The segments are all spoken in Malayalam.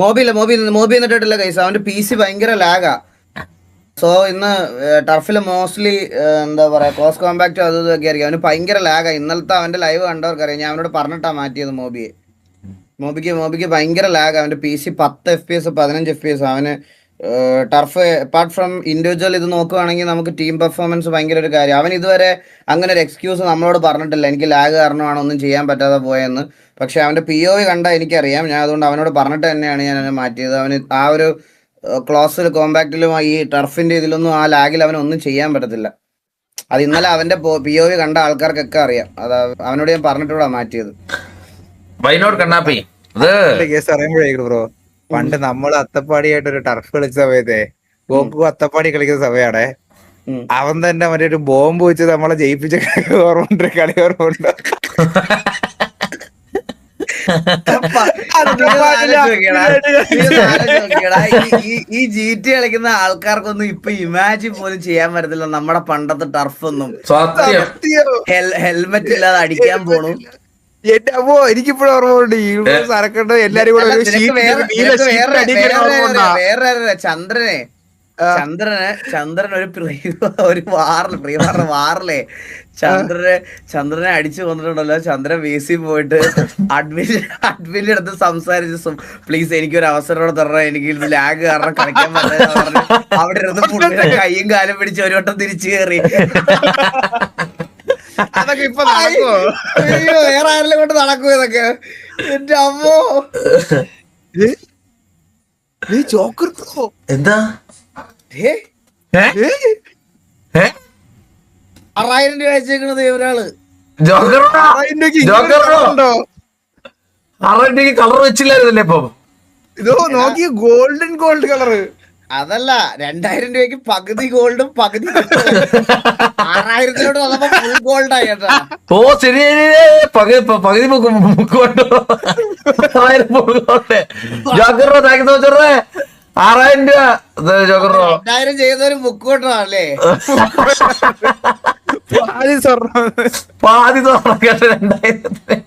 മോബി എന്നിട്ടില്ല കൈസ്. അവന്റെ PC ഭയങ്കര ലാഗാ. സോ ഇന്ന് ടർഫിൽ മോസ്റ്റ്ലി എന്താ പറയാ ക്ലോസ് കോമ്പാക്ട് അത് ഇതൊക്കെ ആയിരിക്കും. അവന് ഭയങ്കര ലാഗാ. ഇന്നലത്തെ അവന്റെ ലൈവ് കണ്ടവർക്കറിയാം. ഞാൻ അവനോട് പറഞ്ഞിട്ടാ മാറ്റിയത് മോബിക്ക് ഭയങ്കര ലാഗ്. അവന്റെ PC 10 FPS 15 FPS. അവന് ടർഫ് അപ്പാർട്ട് ഫ്രം ഇൻഡിവിജ്വൽ ഇത് നോക്കുവാണെങ്കിൽ നമുക്ക് ടീം പെർഫോമൻസ് ഭയങ്കര ഒരു കാര്യം. അവൻ ഇതുവരെ അങ്ങനെ ഒരു എക്സ്ക്യൂസ് നമ്മളോട് പറഞ്ഞിട്ടില്ല, എനിക്ക് ലാഗ് കാരണമാണ് ഒന്നും ചെയ്യാൻ പറ്റാതെ പോയെന്ന്. പക്ഷെ അവന്റെ POV കണ്ടാൽ എനിക്കറിയാം. ഞാൻ അതുകൊണ്ട് അവനോട് പറഞ്ഞിട്ട് തന്നെയാണ് ഞാൻ അവനെ മാറ്റിയത്. അവന് ആ ഒരു ക്ലോസിൽ കോമ്പാക്റ്റിലും ഈ ടർഫിന്റെ ഇതിലൊന്നും ആ ലാഗിൽ അവനൊന്നും ചെയ്യാൻ പറ്റത്തില്ല. അത് ഇന്നലെ അവന്റെ POV കണ്ട ആൾക്കാർക്കൊക്കെ അറിയാം. അത് അവനോട് ഞാൻ പറഞ്ഞിട്ടൂടാ മാറ്റിയത്. കേസ് അറിയുമ്പോഴേക്കും ബ്രോ, പണ്ട് നമ്മൾ അത്തപ്പാടിയായിട്ട് ഒരു ടർഫ് കളിച്ച സമയത്തെ ഗോകു അത്തപ്പാടി കളിക്കുന്ന സമയമാണേ. അവൻ തന്നെ മറ്റേ ഒരു ബോംബ് വെച്ച് നമ്മളെ ജയിപ്പിച്ച ഓർമ്മ കളി ഓർമ്മ. ഈ GT കളിക്കുന്ന ആൾക്കാർക്കൊന്നും ഇപ്പൊ ഇമാജിൻ പോലും ചെയ്യാൻ പറ്റത്തില്ല നമ്മുടെ പണ്ടത്തെ ടർഫൊന്നും. ഹെൽമെറ്റ് ഇല്ലാതെ അടിക്കാൻ പോണു. എന്റെ അമ്മോ, എനിക്കിപ്പോഴും ഓർമ്മയുണ്ട് ഈ സരക്കണ്ട എല്ലാരും കൂടെ വേറെ ചന്ദ്രന് ഒരു വാറിലെ ചന്ദ്രനെ അടിച്ചു കൊന്നിട്ടുണ്ടല്ലോ. ചന്ദ്രൻ VC പോയിട്ട് അഡ്മിന്റെ അടുത്ത് സംസാരിച്ചു, പ്ലീസ് എനിക്കൊരു അവസരം തരണം, എനിക്ക് ലാഗ് കാരണം കളിക്കാൻ പറ്റില്ല പറഞ്ഞു. അവിടെ ഇരുന്ന് പുള്ളിയുടെ കൈയും കാലും പിടിച്ച് ഒരു വട്ടം തിരിച്ചു കയറി. അതൊക്കെ ഇപ്പൊ നടക്കുവോ? അയ്യോ, വേറെ ആരെല്ലാം കൊണ്ട് നടക്കുവോ ഇതൊക്കെ? എന്റെ അമ്മോ, എന്താ 6000 രൂപ അയച്ചേക്കണത് ഒരാള്. കളർ വെച്ചില്ലായിരുന്നല്ലേ ഇപ്പൊ? ഇതോ നോക്കി, ഗോൾഡ് കളറ്. അതല്ല, 2000 രൂപയ്ക്ക് പകുതി ഗോൾഡും പകുതി 6000-ലോട്ട് വന്നപ്പോ ഫുൾ ഗോൾഡായി കേട്ടോ. ഓ ശരി, പകുതി മുക്കുകൊണ്ടോ 6000 രൂപ ജോക്കറോ. 2000 ചെയ്തൊരു ബുക്ക് കൊണ്ടോ അല്ലേ? പാതി സ്വർണ്ണം കേട്ടോ 2000.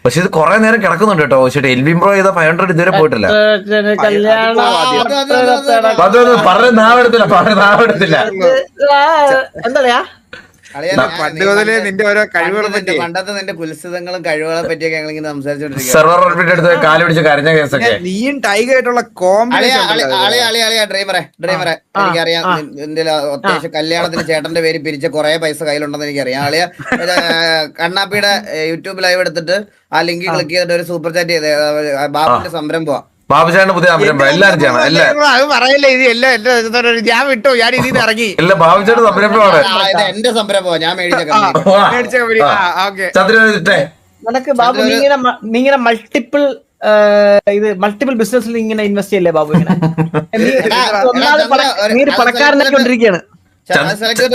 പക്ഷെ ഇത് കൊറേ നേരം കിടക്കുന്നുണ്ട് കേട്ടോ. പക്ഷേ എൽവിൻ ബ്രോ ചെയ്ത 500 ഇതുവരെ പോയിട്ടില്ല. പറഞ്ഞ നാവെടുത്തില്ല. എന്താ പണ്ട് മുതലേ നിന്റെ ഓരോ കഴിവുകളെ പറ്റി, പണ്ടത്തെ നിന്റെ കുത്സിതങ്ങളും കഴിവുകളെ പറ്റിയൊക്കെ ഞങ്ങൾ ഇങ്ങനെ സംസാരിച്ചോണ്ടിരിക്കും. സെർവർ എടുത്ത് കാല് പിടിച്ച് കരഞ്ഞ കേസൊക്കെ. നീയും ടൈഗർ ആയിട്ടുള്ള കോമ്പിനേഷൻ. ഡ്രൈവറെ എനിക്കറിയാം. നിന്റെ അത്യാവശ്യം കല്യാണത്തിന് ചേട്ടന്റെ പേര് പിരിച്ച കുറെ പൈസ കയ്യിലുണ്ടെന്ന് എനിക്കറിയാം. അളിയ കണ്ണാപ്പിയുടെ യൂട്യൂബ് ലൈവ് എടുത്തിട്ട് ആ ലിങ്ക് ക്ലിക്ക് ചെയ്തിട്ട് ഒരു സൂപ്പർ ചാറ്റ് ചെയ്ത് ബാബുന്റെ സംരംഭം. ബാബുചാണ്ട് പുതിയ സംരംഭം എല്ലാരും ചെയ്യണം. പറയല്ലേ, ഇത് ഞാൻ വിട്ടു, ഞാൻ ഇതിന് ഇറങ്ങി. ഇല്ല, ബാബുചാണ്ട് സംരംഭമാണ്. എന്റെ സംരംഭമാണ്, ഞാൻ മേടിച്ച നിനക്ക് ബാബു നീ ഇങ്ങനെ മൾട്ടിപ്പിൾ ബിസിനസ്സിൽ ഇങ്ങനെ ഇൻവെസ്റ്റ് ചെയ്യല്ലേ ബാബു? ഇങ്ങനെ നീ പണക്കാരനൊക്കെ കൊണ്ടിരിക്കുകയാണ്.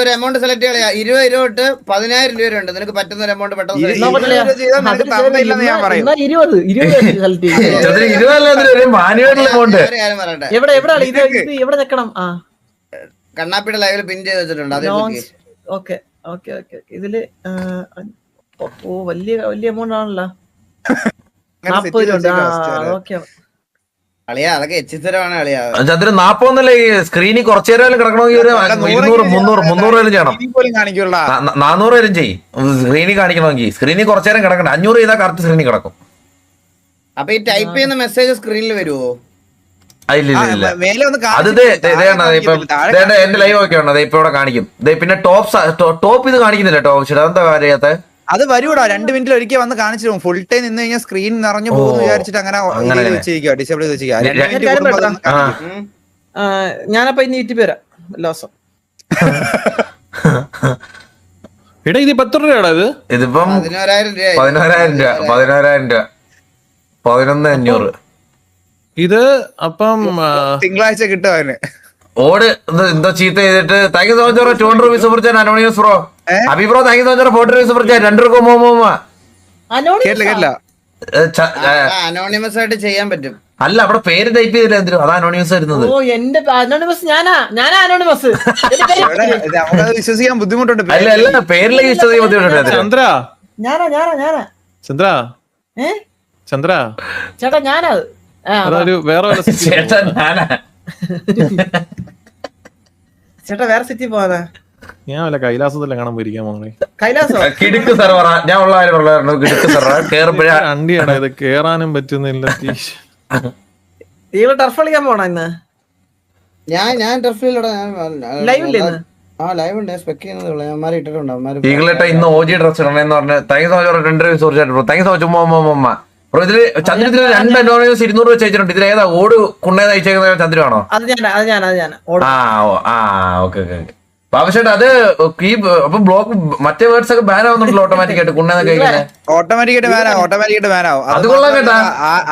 ഒരു എമൗണ്ട് സെലക്ട് ചെയ്യാ. 20 രൂപ തൊട്ട് 10,000 രൂപ ഉണ്ട്. നിനക്ക് പറ്റുന്ന ഒരു എമൗണ്ട് പെട്ടെന്ന് എവിടെ നിക്കണം? കണ്ണാപ്പിയുടെ ലൈവിൽ പിൻ ചെയ്ത് വെച്ചിട്ടുണ്ട്. ഓക്കെ ഇതില് വലിയ എമൗണ്ട് ആണല്ലോ. 40 രൂപ. ഓക്കെ അളിയാ, അതൊക്കെ എച്ചിത്തരമാണ് അളിയാ. ചന്ദ്ര 40 സ്ക്രീനിൽ കുറച്ചു നേരം കിടക്കണമെങ്കിൽ 200-300 ചെയ്യണം. 400 വരും ചെയ്യും സ്ക്രീനിൽ കാണിക്കണമെങ്കിൽ. സ്ക്രീനിൽ കുറച്ചു നേരം കിടക്കണ്ട. 500 ചെയ്താൽ കറക്റ്റ് സ്ക്രീനിൽ കിടക്കും. അപ്പൊ ഈ ടൈപ്പ് ചെയ്യുന്ന മെസ്സേജ് സ്ക്രീനിൽ വരുമോ? ഇല്ല. അത് എന്റെ ലൈവ് ഒക്കെ ഉണ്ട്. ഇപ്പൊ ഇവിടെ കാണിക്കും. പിന്നെ ടോപ്പ് ഇത് കാണിക്കുന്നില്ല കേട്ടോ. അതെന്താ കാര്യത്തെ? അത് വരൂടാ, 2 മിനിറ്റിൽ ഒരിക്കൽ വന്ന് കാണിച്ചു. ഫുൾ ടൈം നിന്ന് കഴിഞ്ഞാൽ സ്ക്രീൻ നിറഞ്ഞു പോകുന്നു വിചാരിച്ചിട്ട് അങ്ങനെ ഡിസേബിൾ ചെയ്ത് വെച്ചിരിക്കുക. ഞാനപ്പോ ഇനി ഇറ്റി പേരാ ലോസം. എടാ ഇത് 10 രൂപയാടാ ഇത്? ഇതിപ്പം 11,000 രൂപ. 11,500. ഇത് അപ്പം തിങ്കളാഴ്ച കിട്ടും അവന്. ഓട് എന്തോ ചീത്ത ചെയ്തിട്ട് താങ്ക് യു സോ മച്ച് 200 രൂപ super chat anonymous bro. Abhi bro thank you so much 40 രൂപ സൂപ്പർ ചാറ്റ്. 2 രൂപ കേട്ടില്ല. അനോണിമസ് ആയിട്ട് ചെയ്യാൻ പറ്റും. അല്ല, അവിടെ പേര് ടൈപ്പ് ചെയ്തില്ല. എന്തിനും അതാ അനോണിമസ് വരുന്നത്. വിശ്വസിക്കാൻ ബുദ്ധിമുട്ടുണ്ട്. അല്ല പേരിലേക്ക് വിശ്വസിക്കാൻ ബുദ്ധിമുട്ടുണ്ട്. ചന്ദ്ര ചേട്ടാ ഞാനത് അതൊരു വേറെ വല്ല city യിൽ ചേട്ടാ ഞാനാ ചേട്ടാ വേറെ സിറ്റി പോവാനാ ഞാൻ വല്ല കൈലാസത്തിലെ കാണാൻ പോയിരിക്കാൻ മോനെ. കൈലാസോ കിടുക്ക് സെർവറ ഞാൻ ഉള്ള കാര്യം ഉള്ളായിരുന്നു. കിടുക്ക് സെർവർ കേറുമ്പോഴാ വണ്ടിയാടാ ഇത്, കേറാനും പറ്റുന്നില്ല. നിങ്ങൾ ടർഫ് കളിക്കാൻ പോണോ ഇന്ന്? ഞാൻ ടർഫിലൂടെ ലൈവ് ഇല്ലേ ഇന്ന്? ആ ലൈവ് ഉണ്ട്. സ്പെക്ക് ചെയ്യുന്നതേ ഉള്ളൂ. ഞാൻ ഇട്ടിട്ടുണ്ട് അവന്മാര്. ഈഗിളിട്ട ഇന്ന് ഓജി ഡ്രസ് ഇടണെന്ന് പറഞ്ഞ് താങ്ക് സോ മച്ച് 2 രൂപ സോറിച്ചായിട്ട് ബ്രോ. താങ്ക് സോ മച്ച് ഉമ്മ. ബ്രോ ഇതില് ചന്ദ്രത്തിൽ 2 അഡ്വാൻസ് 200 രൂപ വെച്ചിട്ടുണ്ട്. ഇതിൽ ഏതാ ഓട് കുണ്ണേത് അയച്ചേക്കുന്നത് ചന്ദ്രമാണോ? അത് ഞാൻ ഓക്കെ ബാബുശേട്ടാ അത് ഈ അപ്പൊ ബ്ലോക്ക് മറ്റേ വേർഡ്സ് ഒക്കെ ബാൻ ആവുന്നുണ്ടല്ലോ ഓട്ടോമാറ്റിക് ആയിട്ട് കുണ്ണേന്നൊക്കെ കഴിക്കുന്നത്. ഓട്ടോമാറ്റിക്കായിട്ട് ബാനാവും. അത് കൊള്ളാം കേട്ടാ.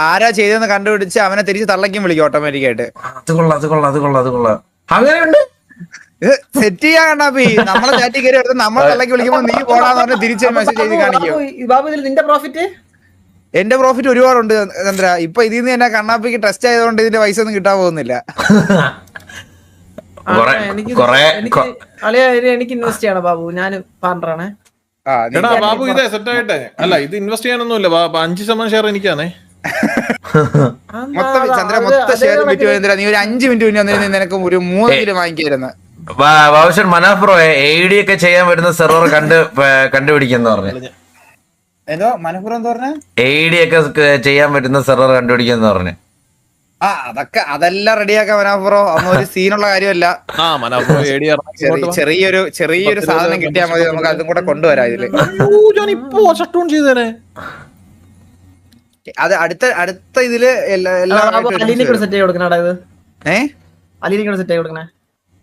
ആരാ ചെയ്തെന്ന് കണ്ടുപിടിച്ച് അവനെ തിരിച്ച് തള്ളക്കും വിളിക്കും ഓട്ടോമാറ്റിക്കായിട്ട്. അത് കൊള്ളാം അങ്ങനെയുണ്ട്. സെറ്റ് ചെയ്യാൻ കണ്ണാപ്പി നമ്മളെ ചാറ്റി കയറി എടുത്ത് നമ്മളെ തള്ളക്കി വിളിക്കുമ്പോ നീ പോടാന്ന് പറഞ്ഞ് തിരിച്ച് മെസ്സേജ് ചെയ്ത് കാണിക്കും. ബാബു ഇതിൽ നിന്റെ പ്രോഫിറ്റ്? എന്റെ പ്രോഫിറ്റ് ഒരുപാടുണ്ട് ചന്ദ്ര. ഇപ്പൊ ഇതിൽ നിന്ന് തന്നെ കണ്ണാപ്പിക്ക് ടെസ്റ്റ് ആയതുകൊണ്ട് ഇതിന്റെ പൈസ ഒന്നും കിട്ടാൻ പോകുന്നില്ല. എനിക്ക് ഇൻവെസ്റ്റ് ചെയ്യണം ബാബു. ഞാൻ പാർട്ണറാണ്. എടാ ബാബു ഇതേ സെറ്റ് ആയിട്ടെ. അല്ല ഇത് ഇൻവെസ്റ്റ് ചെയ്യാനൊന്നുമില്ല. 5% ഷെയർ എനിക്കാണേ. മൊത്തം ചന്ദ്ര മൊത്തം ഷെയർ വിറ്റ് പോയി. നീ ഒരു 5 മിനിറ്റ് മുന്നേ വന്നിരുന്നു നിനക്ക് ഒരു 3 കിലോ വാങ്ങിക്കായിരുന്നു. ബാബുഷൻ മനാഫ്രോ AD ഒക്കെ ചെയ്യാൻ വരുന്ന സെർവർ കണ്ടുപിടിക്കുന്ന പറഞ്ഞു. എന്തോ മനഃപൂർവ്വം എന്താ പറഞ്ഞ AD ഒക്കെ ചെയ്യാൻ പറ്റുന്ന സെർവർ കണ്ടുപിടിക്കുന്ന പറഞ്ഞു. ആ അതെല്ലാം റെഡിയാക്കാൻ മനാഫ്രോ അന്ന് ഒരു സീനുള്ള കാര്യമല്ല. ചെറിയൊരു സാധനം കിട്ടിയാൽ മതി. നമുക്ക് അതും കൂടെ കൊണ്ടുവരാം ഇതില്. അത് അടുത്ത ഇതില്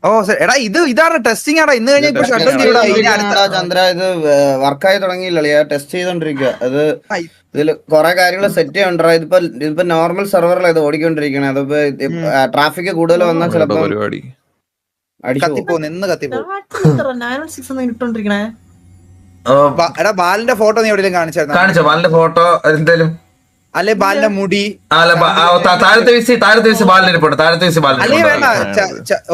ഓ എടാ ഇതാണ് ടെസ്റ്റിംഗ് ആടാ. ഇന്ന് കഴിഞ്ഞ ചന്ദ്ര ഇത് വർക്കായി തുടങ്ങിയില്ലേ? ടെസ്റ്റ് ചെയ്തോണ്ടിരിക്കുക. അത് ഇതില് കൊറേ കാര്യങ്ങൾ സെറ്റ് ചെയ്യണ്ടോ. ഇതിപ്പോ നോർമൽ സെർവറിലാണ് ഇത് ഓടിക്കൊണ്ടിരിക്കണേ. അതിപ്പോ ട്രാഫിക് കൂടുതൽ വന്നാൽ ചിലപ്പോ എടാ ബാലിന്റെ ഫോട്ടോ നീ എവിടെയും കാണിച്ചോ? ബാലിന്റെ ഫോട്ടോ എന്തായാലും അല്ലെ ബാലിന്റെ മുടി താഴത്തെ വീസി ബാലിനിരിപ്പുണ്ട്. താഴത്തെ വീസി അല്ലേ വേണ്ട.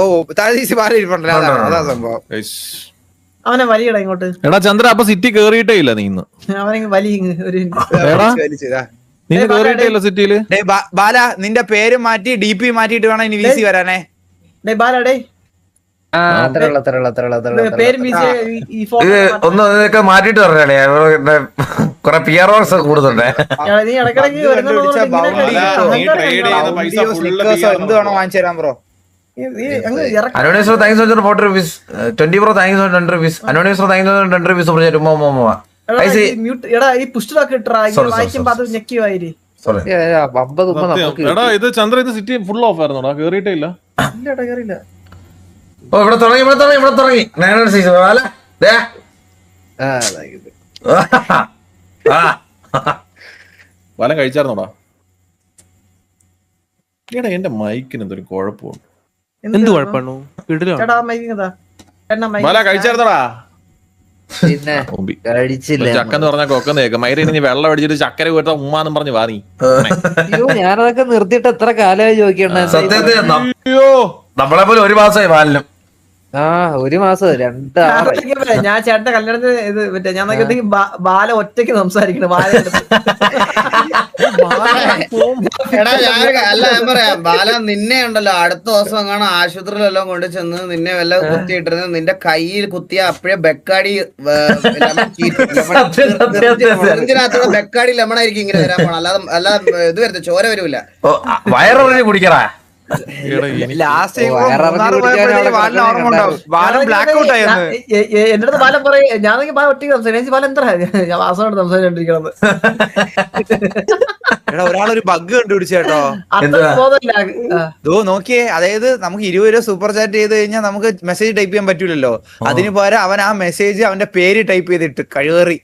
ഓ താഴത്തെ വീസി ബാലിരിപ്പുണ്ടല്ലോ. അതാ സംഭവം. അവനെ വലിയടാ ഇങ്ങോട്ട്. എടാ ചന്ദ്ര അപ്പൊ സിറ്റി കേറിയിട്ടേ ഇല്ല നീ ഇന്ന്? അവനെ വലിയ നീ കേറിയിട്ടേ ഇല്ല സിറ്റിയില്? ബാല നിന്റെ പേര് മാറ്റി DP മാറ്റിയിട്ട് വേണം ഇനി VC വരാനേ. ബാലടേ ഒന്ന് ഇതൊക്കെ മാറ്റിട്ട് പറഞ്ഞേ. കൊറേ PROs കൂടുതലുണ്ടേ. എന്ത് വേണോ വാങ്ങിച്ചു തരാം bro. Anonymous bro, thanks for 40 rupees. 20 bro, thanks for 10 rupees. Anonymous bro, thanks for 10 rupees. Super chat. I see. എടാ ഇത് ചന്ദ്ര ഇത് സിറ്റി ഫുൾ ഓഫ് ആയിരുന്നോടാ? കേറിയിട്ടേ ഇല്ല? ഓ ഇവിടെ തുടങ്ങി 906 അല്ല വലം കഴിച്ചായിരുന്നോടാ? എടാ എന്റെ മൈക്കിന് എന്തൊരു കുഴപ്പമുണ്ട്. എന്ത് കുഴപ്പമാണോ? വല കഴിച്ചായിരുന്നോടാ? പിന്നെ കഴിച്ചില്ല. ചക്കെന്ന് പറഞ്ഞാൽ കൊക്കെന്ന് കേൾക്കാം. മൈര നീ വെള്ളം അടിച്ചിട്ട് ചക്കര പോയിട്ട് ഉമ്മാന്നും പറഞ്ഞ് വാ നീ. ഞാനതൊക്കെ നിർത്തിയിട്ട് എത്ര കാലമായി ചോദിക്കണ്ട. സത്യത്തിൽ നമ്മളെ പോലെ 1 മാസമായി ബാലിനും. 1 മാസം 2 ഞാൻ ചേട്ടന്റെ കല്യാണത്തിന് ഇത് മറ്റേ ഞാൻ നോക്കിയപ്പോഴത്തേക്ക് ബാല ഒറ്റയ്ക്ക് സംസാരിക്കണം. ഞാൻ പറയാം ബാല നിന്നെ ഉണ്ടല്ലോ അടുത്ത ദിവസം എങ്ങാണ് ആശുപത്രിയിലെല്ലാം കൊണ്ട് ചെന്ന് നിന്നെ വല്ല കുത്തിയിട്ടിരുന്നത് നിന്റെ കയ്യിൽ കുത്തിയ അപ്പഴേ ബെക്കാടി ബെക്കാടി ലെമണായിരിക്കും ഇങ്ങനെ വരാൻ പോണം. അല്ലാതെ ഇത് വരുന്നത് ചോര വരൂല. വയറു കുടിക്കറാ. ലാസ്റ്റ് ബ്ലാക്ക് ഔട്ട് ആയിരുന്നു. എന്റെ അടുത്ത് ബാലം പറയും ഞാൻ ബാല ഒറ്റയ്ക്ക് സംസാരിക്കും. ബാല എന്താ ഞാൻ വാസോട് സംസാരിച്ചോണ്ടിരിക്കണത്. എടാ ഒരാളൊരു ബഗ് കണ്ടുപിടിച്ചേട്ടോ. നോക്കിയേ, അതായത് നമുക്ക് 20 രൂപ സൂപ്പർ ചാറ്റ് ചെയ്ത് കഴിഞ്ഞാൽ നമുക്ക് മെസ്സേജ് ടൈപ്പ് ചെയ്യാൻ പറ്റൂലല്ലോ. അതിന് പകരം അവൻ ആ മെസ്സേജ് അവന്റെ പേര് ടൈപ്പ് ചെയ്തിട്ട് കഴിവേറി.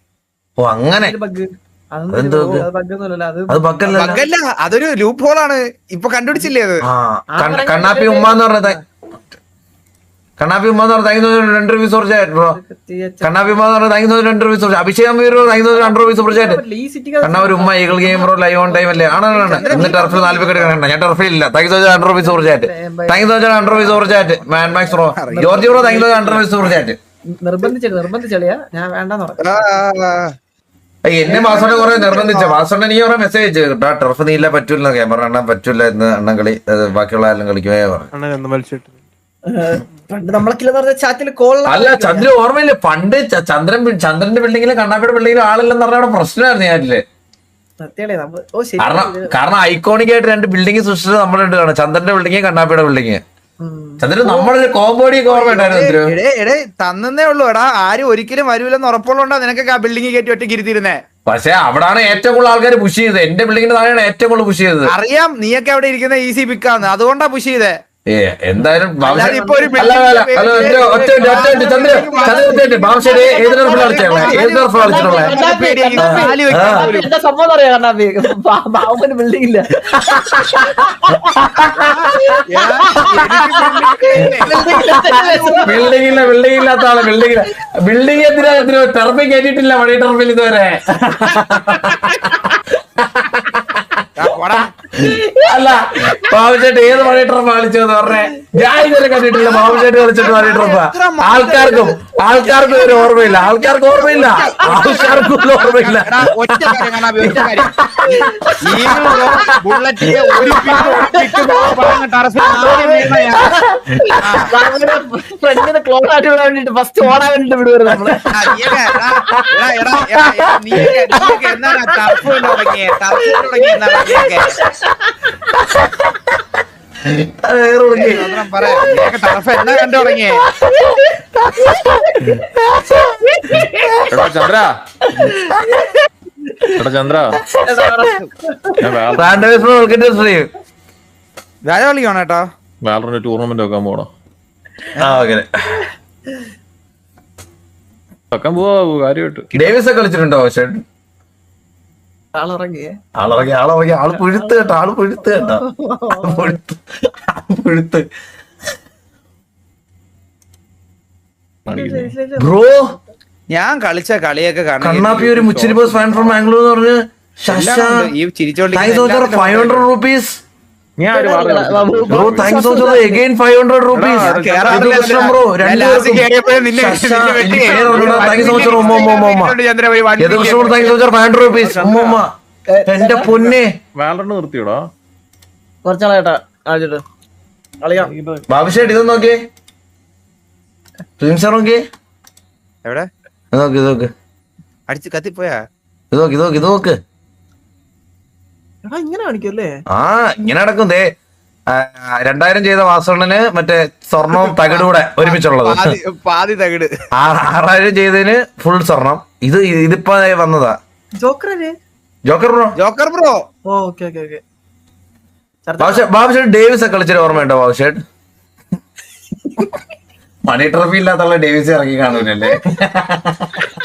ഓ അങ്ങനെ ബഗ്ഗല്ല, അതൊരു ലൂപ്പ് ഹോളാണ്. ഇപ്പൊ കണ്ടുപിടിച്ചില്ലേ അത്? കണ്ണാപ്പി ഉമ്മ എന്ന് പറഞ്ഞത്. കണ്ണാപ്പി ഉമ്മ എന്ന് പറഞ്ഞ 2 രൂപ സൂപ്പർ ചാറ്റ് ബ്രോ. കണ്ണാപ്പി ഉമ്മ എന്ന് പറഞ്ഞ 2 രൂപ സൂപ്പർ ചാറ്റ്. അഭിഷേകം 2 രൂപ സൂപ്പർ ചാറ്റ്. കണ്ണാപ്പി ഉമ്മ eagle game bro live on time അല്ലേ? ആണോ? ഇന്ന് ടർഫിൽ 4 വിക്കറ്റ് കണ്ട. ഞാൻ ടർഫിൽ ഇല്ല. 2 രൂപ സൂപ്പർ ചാറ്റ്. 2 രൂപ സൂപ്പർ ചാറ്റ്. മാൻ മാക്സ് ബ്രോ. ജോർജ് ബ്രോ 2 രൂപ സൂപ്പർ ചാറ്റ്. നിർബന്ധിച്ചളിയാ ഞാൻ വേണ്ടെന്ന് പറഞ്ഞു. എന്നെ വാസോണ്ടെ കുറെ നിർബന്ധിച്ച വാസോണ്ടെ എനിക്ക് കുറെ മെസ്സേജ് അയച്ചു കേട്ടോ, ടർഫ് നീല പറ്റൂല ക്യാമറ എണ്ണാൻ പറ്റൂല എന്ന് എണ്ണം കളി ബാക്കിയുള്ള ആരും കളിക്കുമേ പറഞ്ഞു. പണ്ട് നമ്മളൊക്കെ പറഞ്ഞ ചാറ്റിൽ കോൾ അല്ല ചന്ദ്രൻ ഓർമ്മയില്ലേ പണ്ട് ചന്ദ്രന്റെ ബിൽഡിങ്ങിലും കണ്ണാപ്പിയുടെ ബിൽഡിങ്ങിലും ആളില്ലെന്ന് പറഞ്ഞ പ്രശ്നമായിരുന്നു ഞാനില്ലേ. സത്യല്ലേ നമ്മള് ഓ ശരി കാരണം ഐക്കോണിക് ആയിട്ട് 2 ബിൽഡിംഗ് സൃഷ്ടിച്ചത് നമ്മളുണ്ട് കാണാം, ചന്ദ്രന്റെ ബിൽഡിങ് കണ്ണാപ്പിയുടെ ബിൽഡിങ്. ചന്ദ്രൻ നമ്മളൊരു കോമ്പോഡി ഓർമ്മ ഉണ്ടായിരുന്നു. എടേ തന്നേ ഉള്ളൂ എടാ, ആരും ഒരിക്കലും വരൂലെന്ന് ഉറപ്പുള്ളതുകൊണ്ടാ നിനക്കൊക്കെ ആ ബിൽഡിംഗ് കയറ്റി ഒറ്റയ്ക്ക് ഇരുത്തിയിരുന്നേ. പക്ഷെ അവിടാണ് ഏറ്റവും കൂടുതൽ ആൾക്കാർ പുഷ് ചെയ്തത്, എന്റെ ബിൽഡിങ്ങിന്റെ താഴെയാണ് ഏറ്റവും കൂടുതൽ പുഷ് ചെയ്തത്. അറിയാം നീയൊക്കെ അവിടെ ഇരിക്കുന്ന ഈസി പിക്കാന്ന്, അതുകൊണ്ടാ പുഷ് ചെയ്തേ. എന്തായാലും ഇപ്പൊ ഒരു ഏത് ടർഫിൽ കളിച്ചോളെ എന്താ സംഭവം അറിയാം കണ്ണാപ്പി ബാബുവിന് ബിൽഡിംഗ് ഇല്ല. ബിൽഡിംഗ് ഇല്ലാത്ത ആള് ബിൽഡിംഗ് എത്തിനാ ടർഫിൽ കയറ്റിയിട്ടില്ല മണി ടർഫിൽ ഇതുവരെ. അല്ല ബാബുചേട്ട് ഏത് മണി ട്രംപ് കളിച്ചതെന്ന് പറഞ്ഞേ, ഞാൻ ഇതുവരെ കണ്ടിട്ടില്ല ബാബുചേട്ട് കളിച്ചിട്ട് മണി ട്രംപ്. ആൾക്കാർക്കും ഒരു ഓർമ്മയില്ല, ആൾക്കാർക്കും ഓർമ്മയില്ല. ഒറ്റ കാര്യം ഫ്രണ്ടിന് ക്ലോസ് ആയിട്ട് വിടാൻ വേണ്ടിട്ട് ഫസ്റ്റ് ഓടാൻ വേണ്ടിട്ട് വിടുവായിരുന്നു നമ്മള്. എന്നാണ് ടർഫ് തുടങ്ങിയത് ടർഫ് എന്നാ കണ്ടു തുടങ്ങിയേ? ചന്ദ്ര വേല കളിക്കണോ കേട്ടോ? വേറൊരു ടൂർണമെന്റ് വെക്കാൻ പോണോ? വെക്കാൻ പോവാ കാര്യമായിട്ട്. ഡേവിസ് കളിച്ചിട്ടുണ്ടോ? പക്ഷേ ആളിറങ്ങിയേ ആള് പുഴുത്ത് കേട്ടോ, പുഴുത്ത്. ബ്രോ ഞാൻ കളിച്ച കളിയൊക്കെ കണ്ണാപ്പി ഒരു മുച്ചിരി ബോസ് ഫാൻ ഫ്രം ബാംഗ്ലൂർ എന്ന് പറഞ്ഞ് ഈ ചിരിച്ചോണ്ട് 500 rupees. Bro, thanks also again 500 rupees. Yadukrishan bro, Yadukrishan 500 rupees. എന്റെ പൊന്നെ വാലറിന് നിർത്തിയോടാ കുറച്ചാളേട്ടാ ആദ്യമായിട്ട് കളിയാ. ബാബുഷേട്ട് ഇത് നോക്കിയേ, നോക്കിയേ, എവിടെ നോക്ക് അടിച്ച് കത്തിപ്പോയാ? ഇത് നോക്ക്. എടാ ഇങ്ങനെ കാണിക്കല്ലേ? ഇങ്ങനെ നടക്കും. 2000 ചെയ്ത വാസവണ്ണന് മറ്റേ സ്വർണവും തകിടും കൂടെ ഒരുമിച്ചുള്ളത്, പാതി തകിട്. 6000 ചെയ്തതിന് ഫുൾ സ്വർണം. ഇതിപ്പോ വന്നതാ. Joker bro. ഓക്കെ ബാബുഷേട്ട് ഡേവിസ് ഒക്കെ കളിച്ചിട്ട് ഓർമ്മയുണ്ടോ? ബാബുഷേട്ട് മണി ട്രോഫി ഇല്ലാത്തുള്ള ഡേവിസ് ഇറങ്ങി കാണൂലല്ലേ?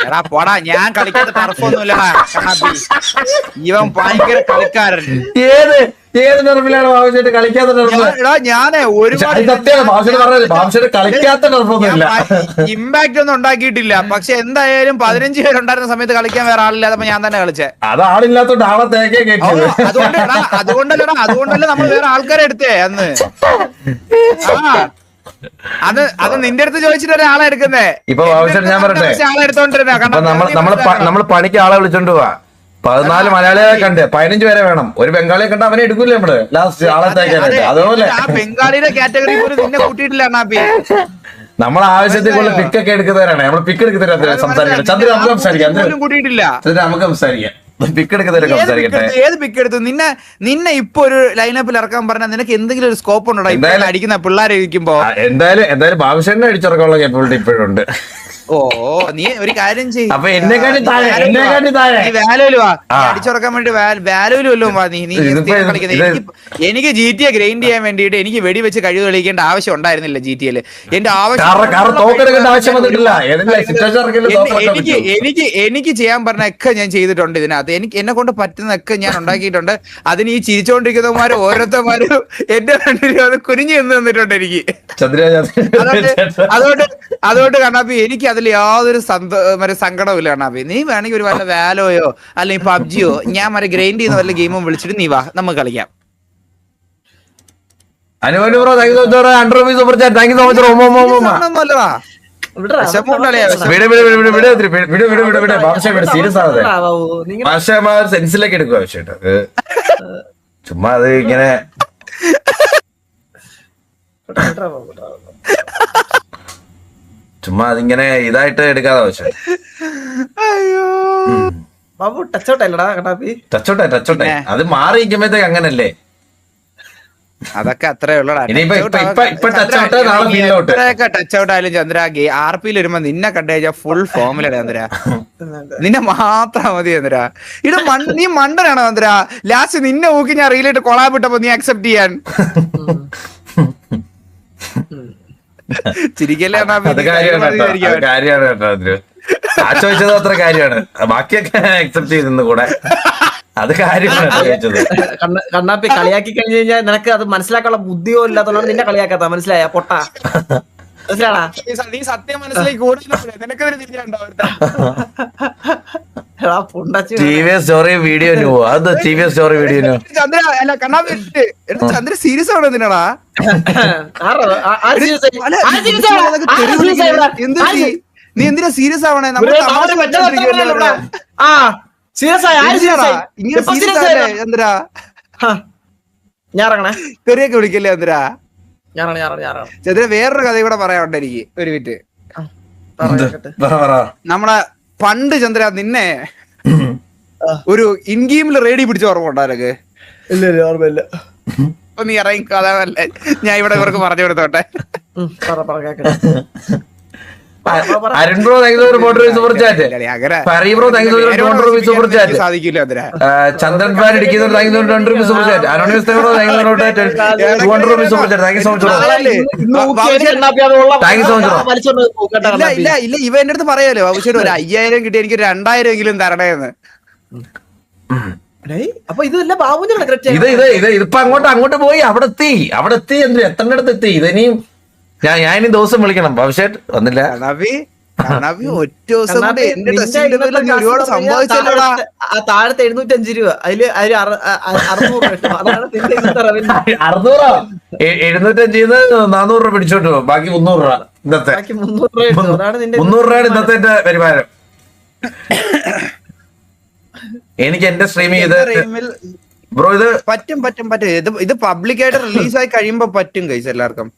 എടാ പോടാ, ഞാൻ കളിക്കാത്ത ടർഫൊന്നുമില്ലടാ കണ്ണാപ്പി. ഇവൻ ഭയങ്കര കളിക്കാരൻ. ഏത് ടർഫിലാണ് ബാബുഷേട്ട് കളിക്കാത്ത ടർഫ്? ഞാനേ ഒരുപാട് ബാബുഷേട്ട് കളിക്കാത്ത ടർഫൊന്നുമില്ല, ഇമ്പാക്ട് ഒന്നും ഉണ്ടാക്കിയിട്ടില്ല. പക്ഷെ എന്തായാലും 15 പേരുണ്ടായിരുന്ന സമയത്ത് കളിക്കാൻ വേറെ ആളില്ലാത്തപ്പോ ഞാൻ തന്നെ കളിച്ചേ. അത് ആളില്ലാത്തോണ്ട് ആളെ തേക്കേ കേട്ടത്. അതുകൊണ്ടല്ലേ നമ്മൾ വേറെ ആൾക്കാരെ എടുത്തേ അന്ന്. അത് നിന്റെ അടുത്ത് ചോദിച്ചിട്ട് ഒരാളെ എടുക്കുന്നേ. ഇപ്പൊ ബാബുഷേട്ട് ഞാൻ പറയട്ടെ, ആളെ എടുത്തോണ്ടിരുന്ന നമ്മള് പണിക്ക് ആളെ വിളിച്ചോണ്ട് പോവാ. 14 മലയാളികളെ കണ്ട് 15 പേരെ വേണം. ഒരു ബംഗാളിയെ കണ്ട് അവനെ എടുക്കൂലേ നമ്മള് ലാസ്റ്റ് ആളെ തേക്കാനായിട്ട്? അതുപോലെ ആ ബംഗാളിയുടെ കാറ്റഗറി പോലും നിന്നെ കൂട്ടിയിട്ടില്ല അണ്ണാപ്പി. നമ്മൾ ആവശ്യത്തിലുള്ള പിക്കൊക്കെ എടുക്കുന്നവരാണ്. നമ്മൾ പിക്ക് എടുക്കുന്നവരാണ് സംസാരിക്കുന്നത്. ചന്ദ്ര നമുക്ക് സംസാരിക്കാം, കൂട്ടിയിട്ടില്ല. നമുക്ക് സംസാരിക്കാം. പിക്ക് എടുക്കുന്നവരൊക്കെ സംസാരിക്കട്ടെ. ഏത് പിക്ക് എടുത്തു? നിന്നെ ഇപ്പൊ ഒരു ലൈനപ്പിൽ ഇറക്കാൻ പറഞ്ഞാൽ നിനക്ക് എന്തെങ്കിലും ഒരു സ്കോപ്പ് ഉണ്ടോ? അടിക്കുന്ന പിള്ളേരെ ഇരിക്കുമ്പോ എന്തായാലും ബാബുഷേനെ അടിച്ചിറക്കാനുള്ള കേപ്പബിലിറ്റി ഇപ്പോഴും ഉണ്ട്. ഓ നീ ഒരു കാര്യം ചെയ്യ്, അപ്പൊ എന്നെക്കാട്ടി താഴെ നീ വാലുവില് വാ. അടിച്ചുറക്കാൻ വേണ്ടി വാലുവിലും വല്ലോ വാ. നീ കളിക്കുന്നത് എനിക്ക് GTA ഗ്രൈൻഡ് ചെയ്യാൻ വേണ്ടിട്ട് എനിക്ക് വെടിവെച്ച് കഴിവ് തെളിയിക്കേണ്ട ആവശ്യം ഉണ്ടായിരുന്നില്ല GTA-ല്. എന്റെ എനിക്ക് ചെയ്യാൻ പറഞ്ഞൊക്കെ ഞാൻ ചെയ്തിട്ടുണ്ട് ഇതിനകത്ത്. എന്നെ കൊണ്ട് പറ്റുന്നൊക്കെ ഞാൻ ഉണ്ടാക്കിയിട്ടുണ്ട്. അതിന് ഈ ചിരിച്ചോണ്ടിരിക്കുന്നവന്മാര് ഓരോരുത്തന്മാരും എന്റെ കണ്ടിട്ട് അത് കുനിഞ്ഞു നിന്ന് തന്നിട്ടുണ്ട് എനിക്ക്. അതുകൊണ്ട് കണ്ണാപ്പി എനിക്ക് അതിൽ യാതൊരു സങ്കടവും ഇല്ല കണ്ണാപ്പി. നീ വേണമെങ്കിൽ ഒരു വല്ല വാലോയോ അല്ലെങ്കിൽ പബ്ജിയോ ഞാൻ മറ്റേ ഗ്രൈൻഡ് ചെയ്യുന്ന വല്ല ഗെയിമും വിളിച്ചിട്ട് നീ വാ, നമുക്ക് കളിക്കാം. സീരിയസ് ആവതെ പക്ഷെ സെൻസിലേക്ക് എടുക്കുക ആവശ്യമായിട്ട് അത് ചുമ്മാ അത് ഇങ്ങനെ ചുമ്മാ അതിങ്ങനെ ഇതായിട്ട് എടുക്കാതെ ആവശ്യം ബാബു ടച്ചോട്ടല്ലടാ കണ്ണാപ്പി. ടച്ചോട്ടെ അത് മാറിയിരിക്കുമ്പോഴത്തേക്ക് അങ്ങനല്ലേ. അതൊക്കെ അത്രേ ഉള്ളടാ. ടച്ച് ഔട്ട് ആയാലും ചന്ദ്ര RP വരുമ്പോ നിന്നെ കണ്ടു കഴിഞ്ഞാൽ ഫുൾ ഫോമിലടാ ചന്ദ്ര. നിന്നെ മാത്രം മതി ചന്ദ്ര. നീ മണ്ടനാണോ ചന്ദ്ര? ലാസ്റ്റ് നിന്നെ ഊക്കി ഞാൻ റീലായിട്ട് കൊളാബിട്ടപ്പോ നീ അക്സെപ്റ്റ് ചെയ്യാൻ ചിരിക്കല്ലേ? ചോദിച്ചത് അത്ര കാര്യമാണ്, ബാക്കിയൊക്കെ അക്സെപ്റ്റ് ചെയ്തെന്ന് കൂടെ അത് കാര്യമാണ് ചോദിച്ചത്. കണ്ണാപ്പി കളിയാക്കി കഴിഞ്ഞു കഴിഞ്ഞാൽ നിനക്ക് അത് മനസ്സിലാക്കാനുള്ള ബുദ്ധിയോ ഇല്ലാത്തതുകൊണ്ട് നിന്നെ കളിയാക്കാത്ത മനസ്സിലായ പൊട്ട മനസ്സിലാടാ. നീ സത്യം മനസ്സിലാക്കി കൂടുതൽ നിനക്കൊരു സ്റ്റോറി വീഡിയോ അത് സ്റ്റോറി വീഡിയോ ചന്ദ്ര അല്ല കണ്ണാപ്പി ചന്ദ്ര സീരിയസ് ആണോ എന്തിനാടാ? നീ എന്തിനാ സീരിയസ് ആവണേ? ചന്ദ്ര ഞാറങ്ങണേ തെറിയൊക്കെ വിളിക്കല്ലേ ചന്ദ്ര? ചന്ദ്ര വേറൊരു കഥ കൂടെ പറയാനുണ്ട് എനിക്ക്. ഒരു മിനിറ്റ്. നമ്മളെ പണ്ട് ചന്ദ്ര നിന്നെ ഒരു ഇൻഗെയിമിൽ റേഡി പിടിച്ച ഓർമ്മ ഉണ്ടായിരുന്നേ? ഇല്ല ഓർമ്മയില്ല. അപ്പൊ നീ ഇറങ്ങി കഥ ഞാൻ ഇവിടെ ഇവർക്ക് പറഞ്ഞു കൊടുത്തോട്ടെ. Arun bro super chat, bro super chat, Chandran fan ഇടിക്കുന്ന super chat, anonymous bro super chat. Thank you so much. ഇല്ല ഇവ എന്റെ അടുത്ത് പറയാലോ ആവശ്യം ഒരു 5000 കിട്ടി എനിക്ക് 2000 എങ്കിലും തരണേന്ന്. അപ്പൊ ഇതല്ല ബാബുവിന്റെ ഇതിപ്പോ അങ്ങോട്ട് പോയി അവിടെ എത്തി എത്തേണ്ടടുത്ത് എത്തി. ഇതിനിയും ഞാൻ ഇനി ദിവസം വിളിക്കണം. ഭവിഷ്യത് വന്നില്ല. ഒറ്റ ദിവസം കൊണ്ട് എന്റെ ഒരുപാട് സംഭവിച്ചല്ലോടാ. താഴത്തെ 705 രൂപ അതില് 600 അതാണ് 705 400 രൂപ പിടിച്ചോട്ട് പോകും. ബാക്കി 300 രൂപ ഇന്നത്തെ 300 രൂപയാണ് ഇന്നത്തെ എന്റെ വരുമാനം. എനിക്ക് എന്റെ സ്ട്രീം ചെയ്ത് ബ്രോ ഇത് പറ്റും ഇത് പബ്ലിക്കായിട്ട് റിലീസായി കഴിയുമ്പോ പറ്റും കൈസ് എല്ലാവർക്കും.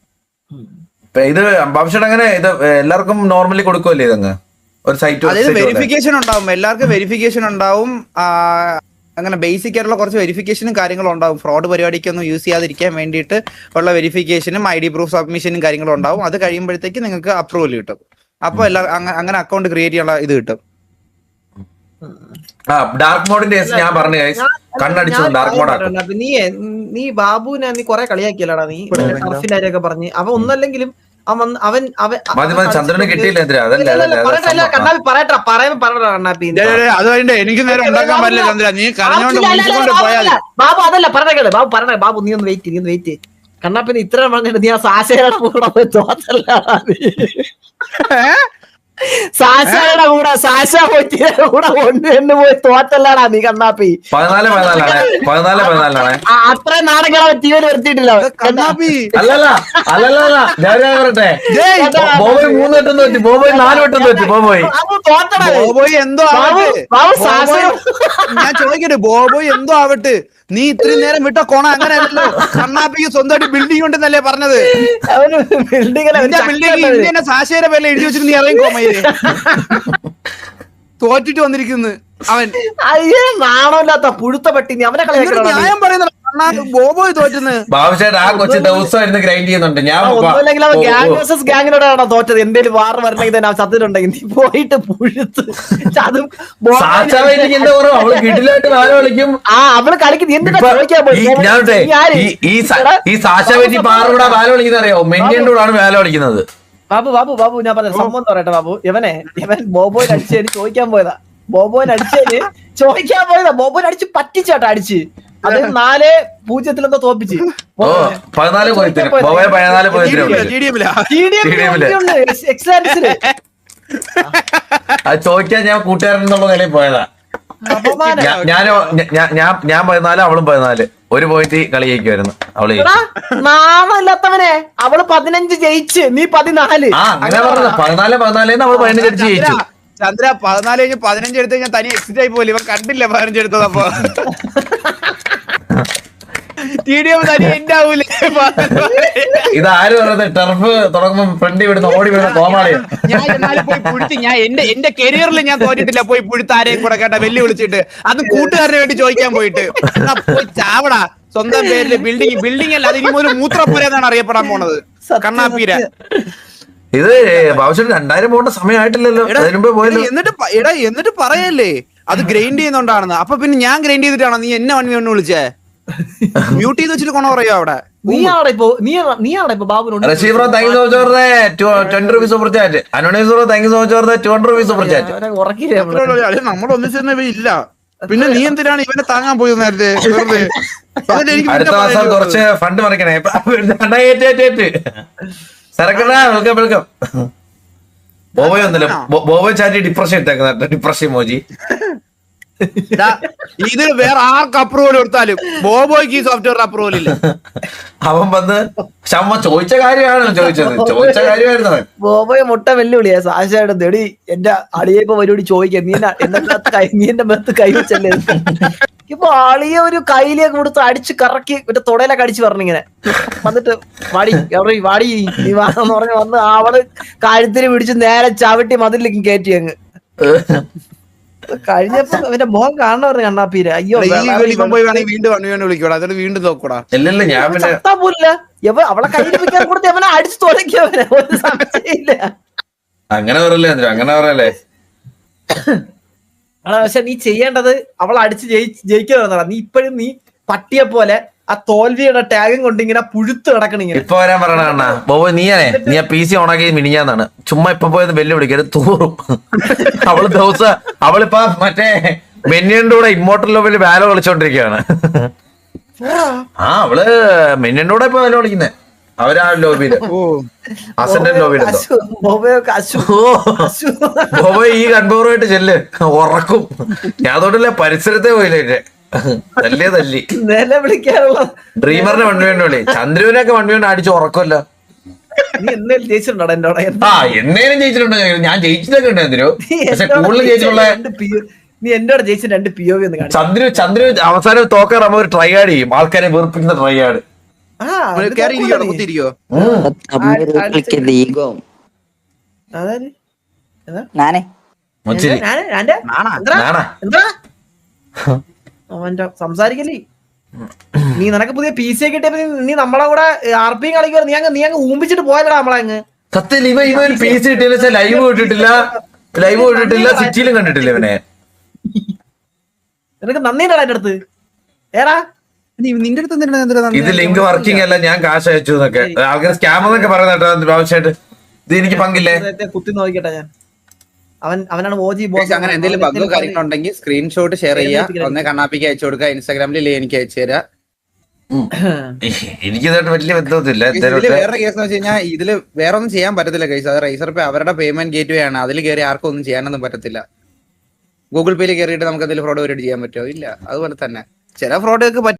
ഇത് ഭവിഷ്യത് അങ്ങനെ ഇത് എല്ലാവർക്കും നോർമലി കൊടുക്കുമല്ലേ ഇതങ്ങ് ഒരു സൈറ്റ്? അതായത് വെരിഫിക്കേഷൻ ഉണ്ടാവും, എല്ലാവർക്കും വെരിഫിക്കേഷൻ ഉണ്ടാവും. അങ്ങനെ ബേസിക് ആയിട്ടുള്ള കുറച്ച് വെരിഫിക്കേഷനും കാര്യങ്ങളും ഉണ്ടാവും. ഫ്രോഡ് പരിപാടിക്കൊന്നും യൂസ് ചെയ്യാതിരിക്കാൻ വേണ്ടിയിട്ട് ഉള്ള വെരിഫിക്കേഷനും ID പ്രൂഫ് സബ്മിഷനും കാര്യങ്ങളും ഉണ്ടാവും. അത് കഴിയുമ്പോഴത്തേക്ക് നിങ്ങൾക്ക് അപ്രൂവൽ കിട്ടും. അപ്പൊ അങ്ങനെ അക്കൗണ്ട് ക്രിയേറ്റ് ചെയ്യാനുള്ള ഇത് കിട്ടും. ഡാർക്ക് മോഡിന്റെ ഞാൻ പറഞ്ഞു കണ്ണടിച്ചു. ഡാർക്ക് മോഡ് നീ ബാബുവിനെ നീ കൊറേ കളിയാക്കിയല്ലോടാ. നീ ടർഫിന്റെ പറഞ്ഞ് അവൻ ഒന്നല്ലെങ്കിലും ചന്ദ്രന് കിട്ടിയില്ല. കണ്ണാപ്പി പറയട്ടാ കണ്ണാപ്പി എനിക്ക് നേരെ ഉണ്ടാക്കാൻ പറ്റില്ല ചന്ദ്ര. നീ ബാബു അതല്ല പറഞ്ഞേ ബാബു നീ ഒന്ന് വെയിറ്റ് കണ്ണാപ്പിന് ഇത്ര പറഞ്ഞിട്ട് നീ ആ സാശയുടെ കൂടെ പോയി തോന്നല്ല. സാശയുടെ കൂടെ സാശ പൊറ്റിയുടെ കൂടെ ഒന്ന് പോയി തോറ്റല്ലാടാ നീ കണ്ണാപ്പി. 14 അത്രയും നാടകളെ ടീവിൽ വരുത്തിയിട്ടില്ല കണ്ണാപ്പി. അല്ലല്ല ഞാൻ പറയട്ടെ, ബോബോയ് 3 വട്ടം തോറ്റു, ബോബോയ് 4 വട്ടം തോറ്റു. ബോബോയ് എന്തോ ആവട്ടെ, ഞാൻ ചോദിക്കട്ടെ, ബോബോയ് എന്തോ ആവട്ടെ, നീ ഇത്രയും നേരം വിട്ട കോണ അങ്ങനെയല്ലോ. കണ്ണാപ്പിക്ക് സ്വന്തമായിട്ട് ബിൽഡിംഗ് ഉണ്ടെന്നല്ലേ പറഞ്ഞത്? ബിൽഡിംഗ് സാശയുടെ പേരിൽ എഴുതി വെച്ചിട്ട് നീ ഇറങ്ങിക്കോമേ. തോറ്റിട്ട് വന്നിരിക്കുന്നു അവൻ. അയ്യേ നാണമില്ലാത്ത പുഴുത്ത പട്ടി. നീ അവനെ ന്യായം പറയുന്നത് ബോബോയ് തോറ്റുന്നു. ആ കൊച്ചു ദിവസം ഇരുന്ന് ഗ്രൈൻഡ് ചെയ്യുന്നുണ്ട്. ഞാൻ ഗാങ്ങിനോടാണോ തോറ്റത്? എന്തേലും വാറ് വരണമെങ്കിൽ സത്യത്തിലുണ്ടെങ്കിൽ നീ പോയിട്ട് പുഴുത്ത് അവള് കളിക്കും. ഈ സാഷ വെച്ച് പാറൂടെ വാല വിളിക്കുന്ന അറിയാവോ? മെന്നിന്റെ കൂടാണ് വാല വിളിക്കുന്നത്. ബാബു ഞാൻ പറഞ്ഞ സംഭവം പറയട്ടെ ബാബു. ഇവൻ ബോബോയിന് അടിച്ചതിന് ചോദിക്കാൻ പോയതാ. ബോബോയിന് അടിച്ച് പറ്റിച്ചാട്ടാ അടിച്ച്. അത് 4-0 എന്തോ തോപ്പിച്ച് 14 അത് ചോദിക്കാൻ ഞാൻ കൂട്ടുകാരൻ എന്നുള്ള നിലയിൽ പോയതാ. അപമാനം. ഞാൻ 14 അവളും 14 ഒരു പോയിന്റ് കളി ജയിക്കുമായിരുന്നു അവള് എടാ, നാണമില്ലാത്തവനെ അവള് 15 ജയിച്ച് നീ 14. ആ അങ്ങനെ പറഞ്ഞത് 14 അവള് 15 അടിച്ച് ജയിച്ചു. ചന്ദ്ര 14 കഴിഞ്ഞ് 15 എടുത്ത് ഞാൻ തനി എക്സിറ്റ് ആയി പോലെ ഇവർ കണ്ടില്ല 15 എടുത്തത് അപ്പൊ TDM തനി എന്റെ ആവൂലേ ഇതാര് പറയുന്നത് ടർഫ് തുടങ്ങുമ്പോ ഫ്രണ്ട് ഇവിടുന്ന് ഓടി വരുന്ന കോമാളി. ഞാൻ എന്നാലും പോയി പുഴുത്തി ഞാൻ എന്റെ കരിയറിൽ ഞാൻ തോറ്റിട്ടില്ല പോയി പുഴുത്ത് ആരെയും കൂടെ കേട്ടാ വെല്ലു വിളിച്ചിട്ട് അത് കൂട്ടുകാരന് വേണ്ടി ചോദിക്കാൻ പോയിട്ട് എന്നാ പോയി ചാവടാ സ്വന്തം പേരില് ബിൽഡിംഗ് അല്ല അത് ഇനി ഒരു മൂത്രപ്പുര എന്നാണ് അറിയപ്പെടാൻ പോണത് കണ്ണാപ്പീര. ഇത് ഭവിഷ്യത്ത് 2000 പോകേണ്ട സമയമായിട്ടില്ലല്ലോ, അതിന് മുമ്പേ പോയല്ലോ. എന്നിട്ട് പറയല്ലേ അത് ഗ്രൈൻഡ് ചെയ്യുന്നോണ്ടാണെന്ന്. അപ്പൊ പിന്നെ ഞാൻ ഗ്രൈൻഡ് ചെയ്തിട്ടാണോ നീ എന്നെ 1v1 വിളിച്ചേ? മ്യൂട്ട് ചെയ്ത് വെച്ചിട്ട് കൊണ പറയോ അവിടെ? നീയാടെ ഇപ്പൊ ബാബുനോട് Rasheed bro thank you so much for the 20 rupees super chat. Anonymous bro thank you so much for the 200 rupees super chat. ഉറക്കില്ലേ നമ്മൾ ഒന്നിച്ചിരുന്ന ഇല്ല. പിന്നെ നീ എന്തിനാണ് ഇവനെ താങ്ങാൻ പോയത് നേരത്തെ വെറുതെ? അടുത്ത മാസം കുറച്ച് ഫണ്ട് മറിക്കണേ. സരക്കടാ വെൽക്കം വെൽക്കം. ബോബോയ് ഒന്നല്ല, ബോബോയ് ചാറ്റി ഡിപ്രഷൻ ഇട്ടേക്കുന്ന ഡിപ്രഷൻ മോജി. ഇത് വേറെ ആർക്ക് അപ്രൂവൽ കൊടുത്താലും ബോബോയ്ക്ക് ഈ സോഫ്റ്റ്വെയർ അപ്രൂവൽ ഇല്ല. അവൻ വന്ന് ക്ഷമ ചോദിച്ച കാര്യമാണ് ചോദിച്ച കാര്യമായിരുന്നു അവൻ. ബോബോയെ മുട്ട വെല്ലുവിളിയാ സാശയുടെ എടി എന്റെ അളിയപ്പോ പരിപാടി ചോദിക്കാം നീ എന്റെ മേത്ത് കൈവച്ചല്ലേ. ഇപ്പൊ അളിയ ഒരു കയ്യിലേക്ക് കൊടുത്ത് അടിച്ച് കറക്കി മറ്റേ തൊടയിലൊക്കെ അടിച്ച് പറഞ്ഞിങ്ങനെ വന്നിട്ട് വാടി വാടി നീ വാന്ന് പറഞ്ഞ് വന്ന് അവള് കഴുത്തിന് പിടിച്ച് നേരെ ചവിട്ടി മതിലേക്ക് കയറ്റി അങ്ങ്. കഴിഞ്ഞപ്പോ അവന്റെ മുഖം കാണണവര് കണ്ണാപ്പീര. അയ്യോ വീണ്ടും വിളിക്കൂടാ അതിന് വീണ്ടും നോക്കൂടാ. ഇല്ലല്ല ഞാൻ പിന്നെ ചത്താ പോലില്ല അവളെ കയ്യിൽ പിടിക്കാൻ കൊടുത്ത് അവനെ അടിച്ചു തുടങ്ങിയവനെ ഒരു സംശയമില്ല. അങ്ങനെ പറയല്ലേ അങ്ങനെ പറയല്ലേ. പക്ഷെ നീ ചെയ്യേണ്ടത് അവളെ അടിച്ച് ജയിക്കുക. നീ ഇപ്പോഴും നീ പട്ടിയെ പോലെ ആ തോൽവിയുടെ ടാഗും കൊണ്ട് ഇങ്ങനെ പുഴുത്ത് കിടക്കണിങ്ങനെ. ഇപ്പൊ വരാൻ പറയണ അണ്ണാ ബോബോ നീ ആ PC ഓണാക്കി മിനിഞ്ഞാന്നാണ്. ചുമ്മാ ഇപ്പൊ പോയത് വെല്ലു വിളിക്കരുത് തൂറും. അവള് അവളിപ്പോ മറ്റേ മെന്നിയന്റെ കൂടെ ഇമ്മോർട്ടൽ ലോബില് ബാല കളിച്ചോണ്ടിരിക്കുകയാണ്. ആ അവള് മെന്നിയന്റെ കൂടെ ഇപ്പൊ ബാല കളിക്കുന്നേ. അവരാ ലോബിയില് അസന്റൻ ലോബിയില്. ബോബോ ഈ കൺപവറുമായിട്ട് ചെല്ല് ഉറക്കും. ഞാൻ തൊട്ടില്ല പരിസരത്തെ പോയില്ലേ തല്ലി വിളിക്കാനുള്ള ഡ്രീമറിനെ 1v1 വിളി. ചന്ദ്രുവിനൊക്കെ 1v1 അടിച്ച് ഉറക്കമല്ലോ. നീ എന്തേലും ജയിച്ചിട്ടുണ്ടോ എന്റെ ആ എന്നേലും ജയിച്ചിട്ടുണ്ടോ? ഞാൻ ജയിച്ചിട്ടൊക്കെ ഉണ്ട് എന്തിനു. പക്ഷെ കൂടുതൽ ജയിച്ചിട്ടുള്ള നീ എന്റെ ജയിച്ച 2 POV ഒന്ന് കാണിച്ചു. ചന്ദ്രു അവസാനം തോക്കാറാകുമ്പോ ഒരു ട്രൈ ആഡ് ചെയ്യും. ആൾക്കാരെ വെറുപ്പിക്കുന്ന ട്രൈ ആഡ്. അവന്റെ സംസാരിക്കല്ലേ നീ നിനക്ക് പുതിയ PC കിട്ടിയപ്പോ നീ നമ്മളെ കൂടെ RP കളിക്കുക. നീ അങ്ങ് ഊമ്പിച്ചിട്ട് പോയല്ലടാ നമ്മളെ അങ്ങ്. സത്യം ഇവൻ PC കിട്ടിയില്ല. ലൈവ് ഇട്ടിട്ടില്ല സിറ്റിയിലും കണ്ടിട്ടില്ല ഇവനെ. നിനക്ക് നന്ദിയുണ്ടോ എന്റെ അടുത്ത്? ഏടാ നിന്റെ അടുത്ത് ഇത് ലിങ്ക് വർക്കിംഗ് അല്ല ഞാൻ കാശ് അയച്ചു എന്നൊക്കെ ആൾക്കാർ സ്കാം എന്നൊക്കെ പറയുന്ന ആവശ്യമായിട്ട് ഇത് എനിക്ക് പങ്കില്ലേ. കുത്തി നോക്കിട്ടെ ഞാൻ. അവനാണ് OG ബോസ്. അങ്ങനെ എന്തെങ്കിലും ബഗ്ഗോ കാര്യങ്ങളുണ്ടെങ്കിൽ സ്ക്രീൻഷോട്ട് ഷെയർ ചെയ്യുക. ഒന്ന് കണ്ണാപ്പിക്ക് അയച്ചു കൊടുക്കുക. ഇൻസ്റ്റാഗ്രാമിൽ എനിക്ക് അയച്ചു തരാം. എനിക്കിതായിട്ട് വലിയ ബന്ധമൊന്നുമില്ല. വേറെ കേസ് എന്ന് വെച്ച് കഴിഞ്ഞാൽ ഇതില് വേറെ ഒന്നും ചെയ്യാൻ പറ്റത്തില്ല കൈസ്. അത് റൈസർ പേ അവരുടെ പേയ്മെന്റ് ഗേറ്റ് വേ ആണ്. അതിൽ കയറി ആർക്കും ഒന്നും ചെയ്യാനൊന്നും പറ്റത്തില്ല. ഗൂഗിൾ പേയിൽ കയറിയിട്ട് നമുക്ക് എന്തെങ്കിലും ഫ്രോഡ് പരിപാടി ചെയ്യാൻ പറ്റുമോ? ഇല്ല. അതുപോലെ തന്നെ ചില ഫ്രോഡൊക്കെ